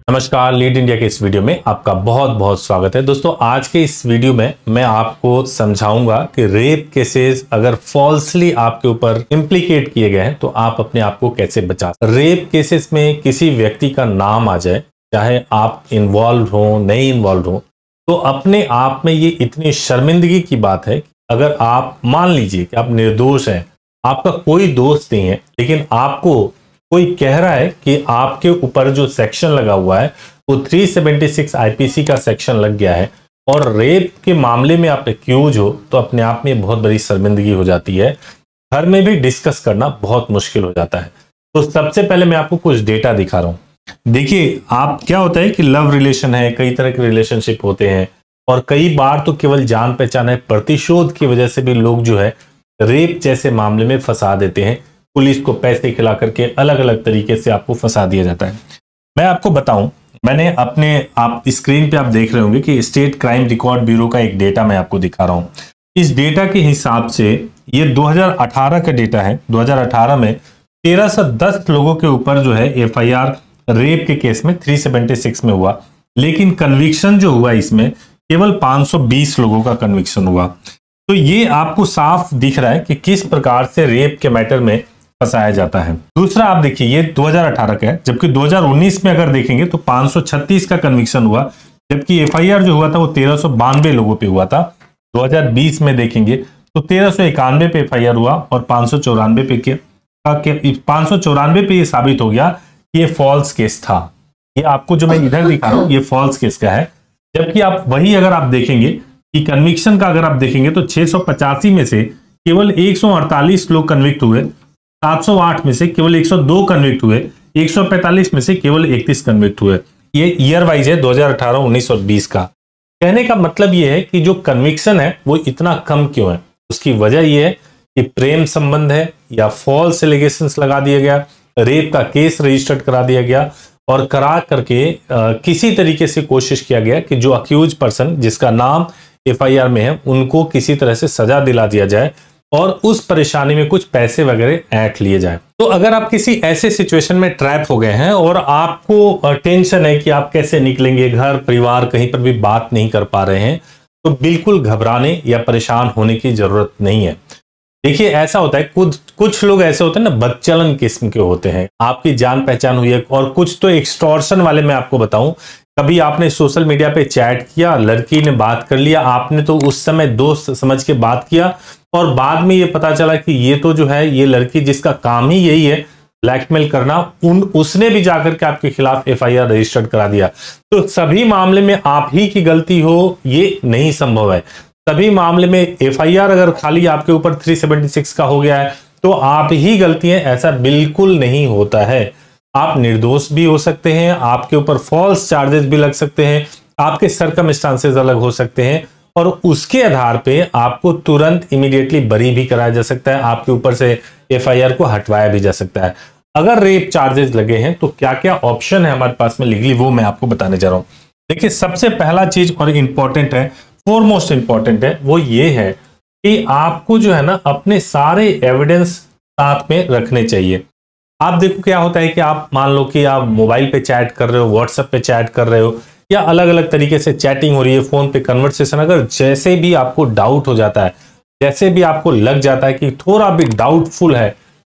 नमस्कार, lead India के इस वीडियो में आपका बहुत बहुत स्वागत है। दोस्तों, आज के इस वीडियो में मैं आपको समझाऊंगा कि रेप केसेस अगर फॉल्सली आपके ऊपर इम्प्लीकेट किए गए हैं तो आप अपने आप को कैसे बचा सकते हैं। रेप केसेस में किसी व्यक्ति का नाम आ जाए, चाहे आप इन्वॉल्व हो नहीं इन्वॉल्व हो, तो अपने आप में ये इतनी शर्मिंदगी की बात है कि अगर आप मान लीजिए कि आप निर्दोष हैं, आपका कोई दोस्त नहीं है, लेकिन आपको कोई कह रहा है कि आपके ऊपर जो सेक्शन लगा हुआ है वो 376 आईपीसी का सेक्शन लग गया है और रेप के मामले में आप एक्यूज हो, तो अपने आप में बहुत बड़ी शर्मिंदगी हो जाती है। घर में भी डिस्कस करना बहुत मुश्किल हो जाता है। तो सबसे पहले मैं आपको कुछ डेटा दिखा रहा हूं। देखिए, आप क्या होता है कि लव रिलेशन है, कई तरह के रिलेशनशिप होते हैं और कई बार तो केवल जान पहचान है, प्रतिशोध की वजह से भी लोग जो है रेप जैसे मामले में फंसा देते हैं। पुलिस को पैसे खिला करके अलग अलग तरीके से आपको फंसा दिया जाता है। मैं आपको बताऊं, मैंने आप स्क्रीन पे आप देख रहे होंगे कि स्टेट क्राइम रिकॉर्ड ब्यूरो का एक डेटा मैं आपको दिखा रहा हूं। इस डेटा के हिसाब से ये 2018 का डेटा है। 2018 में 1310 लोगों के ऊपर जो है एफआईआर रेप के केस में 376 में हुआ, लेकिन कन्विक्शन जो हुआ इसमें केवल 520 लोगों का कन्विक्शन हुआ। तो ये आपको साफ दिख रहा है कि किस प्रकार से रेप के मैटर में फंसाया जाता है। दूसरा, आप देखिए, ये 2018 का है, जबकि 2019 में अगर देखेंगे तो 536 का कन्विक्शन हुआ, जबकि एफआईआर जो हुआ था वो 1392 लोगों पे हुआ था। 2020 में देखेंगे तो 1391 पे एफआईआर हुआ और 594 पे ये साबित हो गया कि ये फॉल्स केस था। ये आपको जो मैं इधर दिखा रहा हूँ ये फॉल्स केस का है। जबकि आप वही अगर आप देखेंगे कि कन्विक्शन का अगर आप देखेंगे तो 685 में से केवल 148 लोग कन्विक्ट हुए, 708 में से केवल 102 कन्विक्ट हुए, 145 में से केवल 31 कन्विक्ट हुए। ये ईयर वाइज है, 2018, 19 और 20 का। कहने का मतलब ये है कि जो कन्विक्शन है वो इतना कम क्यों है। उसकी वजह ये है कि प्रेम संबंध है या फॉल्स एलिगेशंस लगा दिया गया, रेप का केस रजिस्टर्ड करा दिया गया और करा करके किसी तरीके से कोशिश किया गया कि जो अक्यूज पर्सन जिसका नाम एफआईआर में है उनको किसी तरह से सजा दिला दिया जाए और उस परेशानी में कुछ पैसे वगैरह ऐंठ लिए जाए। तो अगर आप किसी ऐसे सिचुएशन में ट्रैप हो गए हैं और आपको टेंशन है कि आप कैसे निकलेंगे, घर परिवार कहीं पर भी बात नहीं कर पा रहे हैं, तो बिल्कुल घबराने या परेशान होने की जरूरत नहीं है। देखिए, ऐसा होता है, कुछ लोग ऐसे होते हैं ना, बदचलन किस्म के होते हैं। आपकी जान पहचान हुई है और कुछ तो एक्सटॉर्शन वाले। मैं आपको बताऊं, कभी आपने सोशल मीडिया पे चैट किया, लड़की ने बात कर लिया, आपने तो उस समय दोस्त समझ के बात किया और बाद में ये पता चला कि ये तो जो है ये लड़की जिसका काम ही यही है ब्लैकमेल करना, उसने भी जाकर के आपके खिलाफ एफआईआर रजिस्टर्ड करा दिया। तो सभी मामले में आप ही की गलती हो ये नहीं संभव है। सभी मामले में एफआईआर अगर खाली आपके ऊपर 376 का हो गया है तो आप ही गलती हैं, ऐसा बिल्कुल नहीं होता है। आप निर्दोष भी हो सकते हैं, आपके ऊपर फॉल्स चार्जेस भी लग सकते हैं, आपके सर्कमस्टांसेस अलग हो सकते हैं और उसके आधार पे आपको तुरंत इमीडिएटली बरी भी कराया जा सकता है, आपके ऊपर से एफआईआर को हटवाया भी जा सकता है। अगर रेप चार्जेस लगे हैं तो क्या क्या ऑप्शन है हमारे पास में लीगली, वो मैं आपको बताने जा रहा हूं। देखिए, सबसे पहला चीज और इंपॉर्टेंट है, फोरमोस्ट इंपॉर्टेंट है, वो ये है कि आपको जो है ना अपने सारे एविडेंस साथ में रखने चाहिए। आप देखो क्या होता है कि आप मान लो कि आप मोबाइल पे चैट कर रहे हो, व्हाट्सएप पे चैट कर रहे हो या अलग अलग तरीके से चैटिंग हो रही है, फोन पे कन्वर्सेशन, अगर जैसे भी आपको डाउट हो जाता है, जैसे भी आपको लग जाता है कि थोड़ा भी डाउटफुल है,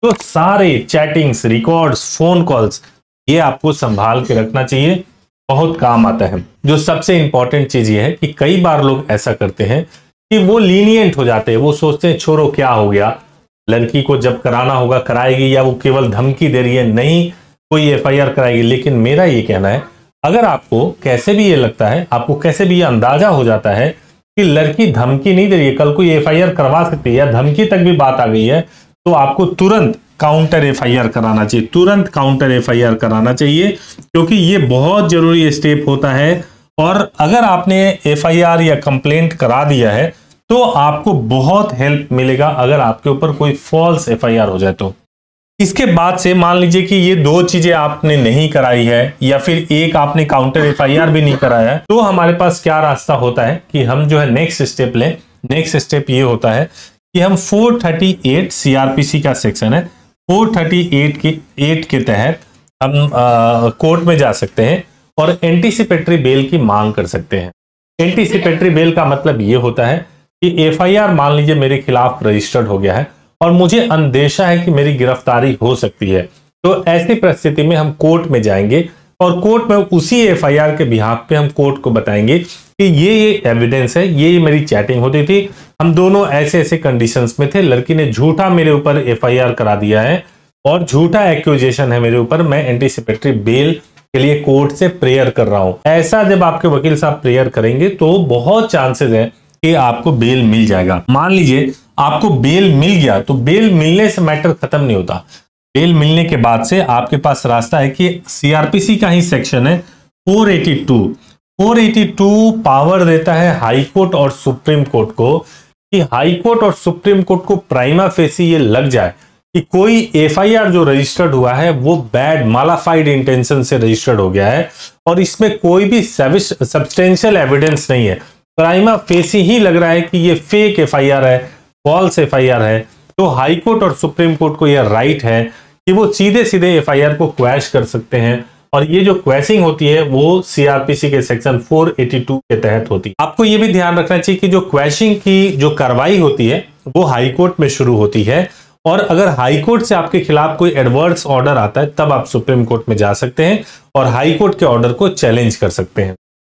तो सारे चैटिंग्स, रिकॉर्ड्स, फोन कॉल्स ये आपको संभाल के रखना चाहिए, बहुत काम आता है। जो सबसे इंपॉर्टेंट चीज ये है कि कई बार लोग ऐसा करते हैं कि वो लीनियंट हो जाते हैं, वो सोचते हैं छोड़ो क्या हो गया, लड़की को जब कराना होगा कराएगी, या वो केवल धमकी दे रही है, नहीं कोई एफआईआर कराएगी। लेकिन मेरा ये कहना है, अगर आपको कैसे भी ये लगता है, आपको कैसे भी ये अंदाजा हो जाता है कि लड़की धमकी नहीं दे रही है, कल को ये एफआईआर करवा सकती है या धमकी तक भी बात आ गई है, तो आपको तुरंत काउंटर एफआईआर कराना चाहिए, तुरंत काउंटर एफआईआर कराना चाहिए, क्योंकि ये बहुत जरूरी स्टेप होता है। और अगर आपने एफआईआर या कंप्लेंट करा दिया है तो आपको बहुत हेल्प मिलेगा अगर आपके ऊपर कोई फॉल्स एफआईआर हो जाए तो। इसके बाद से मान लीजिए कि ये दो चीजें आपने नहीं कराई है या फिर एक आपने काउंटर एफआईआर भी नहीं कराया है, तो हमारे पास क्या रास्ता होता है कि हम जो है नेक्स्ट स्टेप लें। नेक्स्ट स्टेप ये होता है कि हम 438 सीआरपीसी का सेक्शन है, 438 के तहत हम कोर्ट में जा सकते हैं और एंटीसिपेटरी बेल की मांग कर सकते हैं। एंटीसिपेटरी बेल का मतलब ये होता है कि एफआईआर मान लीजिए मेरे खिलाफ रजिस्टर्ड हो गया है और मुझे अंदेशा है कि मेरी गिरफ्तारी हो सकती है, तो ऐसी परिस्थिति में हम कोर्ट में जाएंगे और कोर्ट में उसी एफआईआर के बिहाफ पे हम कोर्ट को बताएंगे कि ये एविडेंस है, ये मेरी चैटिंग होती थी, हम दोनों ऐसे ऐसे कंडीशंस में थे, लड़की ने झूठा मेरे ऊपर एफआईआर करा दिया है और झूठा एक्यूजेशन है मेरे ऊपर, मैं एंटीसिपेटरी बेल के लिए कोर्ट से प्रेयर कर रहा हूं। ऐसा जब आपके वकील साहब प्रेयर करेंगे तो बहुत चांसेस है कि आपको बेल मिल जाएगा। मान लीजिए आपको बेल मिल गया तो बेल मिलने से मैटर खत्म नहीं होता। बेल मिलने के बाद से आपके पास रास्ता है कि सीआरपीसी का ही सेक्शन है 482 पावर देता है हाई कोर्ट और सुप्रीम कोर्ट को कि हाई कोर्ट और सुप्रीम कोर्ट को प्राइमा फेसी ये लग जाए कि कोई एफआईआर जो रजिस्टर्ड हुआ है वो बैड मालाफाइड इंटेंशन से रजिस्टर्ड हो गया है और इसमें कोई भी सब्सटेंशियल एविडेंस नहीं है, प्राइमा फेसी ही लग रहा है कि ये फेक एफआईआर है, फॉल्स एफआईआर है, तो हाई कोर्ट और सुप्रीम कोर्ट को यह राइट है कि वो सीधे सीधे एफआईआर को क्वैश कर सकते हैं। और ये जो क्वैशिंग होती है वो सीआरपीसी के सेक्शन 482 के तहत होती है। आपको ये भी ध्यान रखना चाहिए कि जो क्वैशिंग की जो कार्रवाई होती है वो हाई कोर्ट में शुरू होती है और अगर हाई कोर्ट से आपके खिलाफ कोई एडवर्स ऑर्डर आता है तब आप सुप्रीम कोर्ट में जा सकते हैं और हाई कोर्ट के ऑर्डर को चैलेंज कर सकते हैं।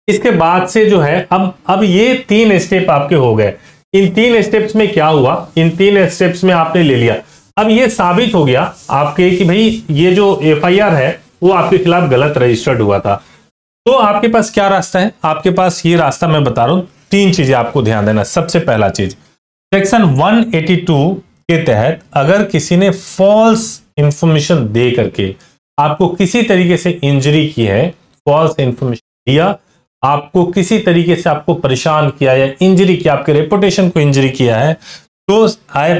इसके बाद से जो है अब ये 3 स्टेप आपके हो गए। इन 3 स्टेप्स में क्या हुआ, इन 3 स्टेप्स में आपने ले लिया, अब ये साबित हो गया आपके कि भाई ये जो एफआईआर है वो आपके खिलाफ गलत रजिस्टर्ड हुआ था। तो आपके पास क्या रास्ता है, आपके पास ये रास्ता मैं बता रहा हूं। 3 चीजें आपको ध्यान देना। सबसे पहला चीज, सेक्शन 182 के तहत अगर किसी ने फॉल्स इंफॉर्मेशन दे करके आपको किसी तरीके से इंजरी की है, फॉल्स इंफॉर्मेशन दिया, आपको किसी तरीके से आपको परेशान किया या इंजरी किया, आपके रेपुटेशन को इंजरी किया है, तो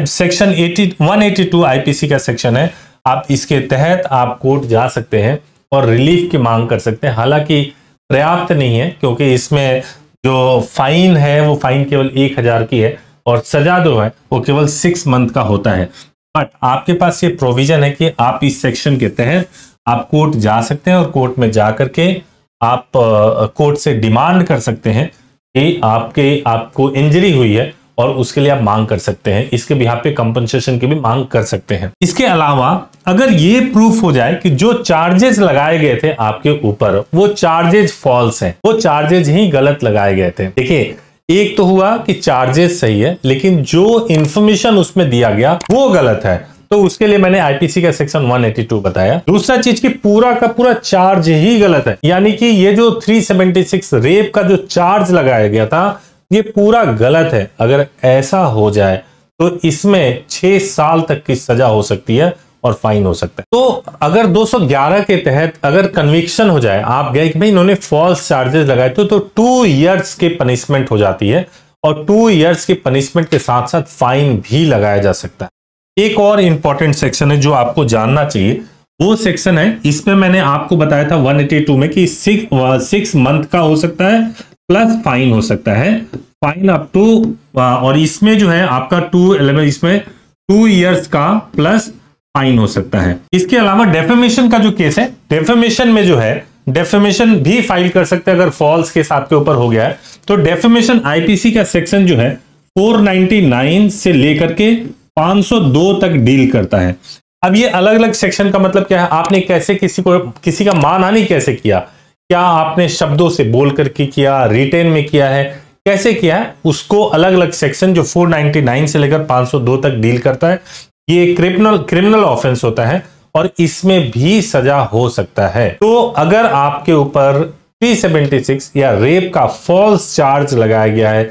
सेक्शन 182 आईपीसी का सेक्शन है, आप इसके तहत आप कोर्ट जा सकते हैं और रिलीफ की मांग कर सकते हैं। हालांकि पर्याप्त नहीं है क्योंकि इसमें जो फाइन है वो फाइन केवल 1000 की है और सजा जो है वो केवल 6 मंथ का होता है। बट आपके पास ये प्रोविजन है कि आप इस सेक्शन के तहत आप कोर्ट जा सकते हैं और कोर्ट में जा करके आप कोर्ट से डिमांड कर सकते हैं कि आपको इंजरी हुई है और उसके लिए आप मांग कर सकते हैं, इसके बिहाफ पे कंपनसेशन की भी मांग कर सकते हैं। इसके अलावा अगर ये प्रूफ हो जाए कि जो चार्जेस लगाए गए थे आपके ऊपर वो चार्जेस फॉल्स हैं, वो चार्जेस ही गलत लगाए गए थे। देखिए, एक तो हुआ कि चार्जेस सही है लेकिन जो इंफॉर्मेशन उसमें दिया गया वो गलत है, तो उसके लिए मैंने आईपीसी का सेक्शन 182 बताया। दूसरा चीज कि पूरा का पूरा चार्ज ही गलत है, यानी कि ये जो 376 रेप का जो चार्ज लगाया गया था ये पूरा गलत है। अगर ऐसा हो जाए तो इसमें 6 साल तक की सजा हो सकती है और फाइन हो सकता है। तो अगर 211 के तहत अगर कन्विक्शन हो जाए, आप गए कि भाई इन्होंने फॉल्स चार्जेस लगाए तो 2 इयर्स की पनिशमेंट हो जाती है और 2 इयर्स की पनिशमेंट के साथ साथ फाइन भी लगाया जा सकता है। एक और इंपॉर्टेंट सेक्शन है जो आपको जानना चाहिए, वो सेक्शन है, इसमें मैंने आपको बताया था 182 में कि 6 मंथ का हो सकता है प्लस फाइन हो सकता है, फाइन अप टू, और इसमें जो है आपका 211 इसमें 2 इयर्स का प्लस फाइन हो सकता है। इसके अलावा डेफेमेशन का जो केस है, डेफेमेशन में जो है डेफेमेशन भी फाइल कर सकते हैं अगर फॉल्स केस आपके ऊपर हो गया है। तो डेफेमेशन आईपीसी का सेक्शन जो है 499 से लेकर के 502 तक डील करता है। अब ये अलग अलग सेक्शन का मतलब क्या है, आपने कैसे किसी का मानहानि कैसे किया, क्या आपने शब्दों से बोल करके किया, रिटेन में किया है, कैसे किया है, उसको अलग अलग सेक्शन जो 499 से लेकर 502 तक डील करता है। ये क्रिमिनल ऑफेंस होता है और इसमें भी सजा हो सकता है। तो अगर आपके ऊपर 376 या रेप का फॉल्स चार्ज लगाया गया है,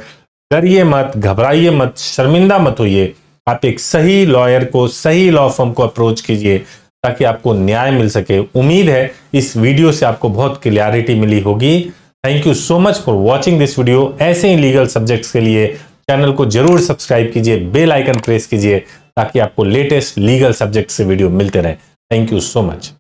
डरिए मत, घबराइए मत, शर्मिंदा मत होइए, आप एक सही लॉयर को, सही लॉ फर्म को अप्रोच कीजिए ताकि आपको न्याय मिल सके। उम्मीद है इस वीडियो से आपको बहुत क्लियरिटी मिली होगी। Thank you so much for watching this video. ऐसे ही लीगल सब्जेक्ट्स के लिए चैनल को जरूर सब्सक्राइब कीजिए, बेल आइकन प्रेस कीजिए ताकि आपको लेटेस्ट लीगल सब्जेक्ट से वीडियो मिलते रहे। Thank you so much.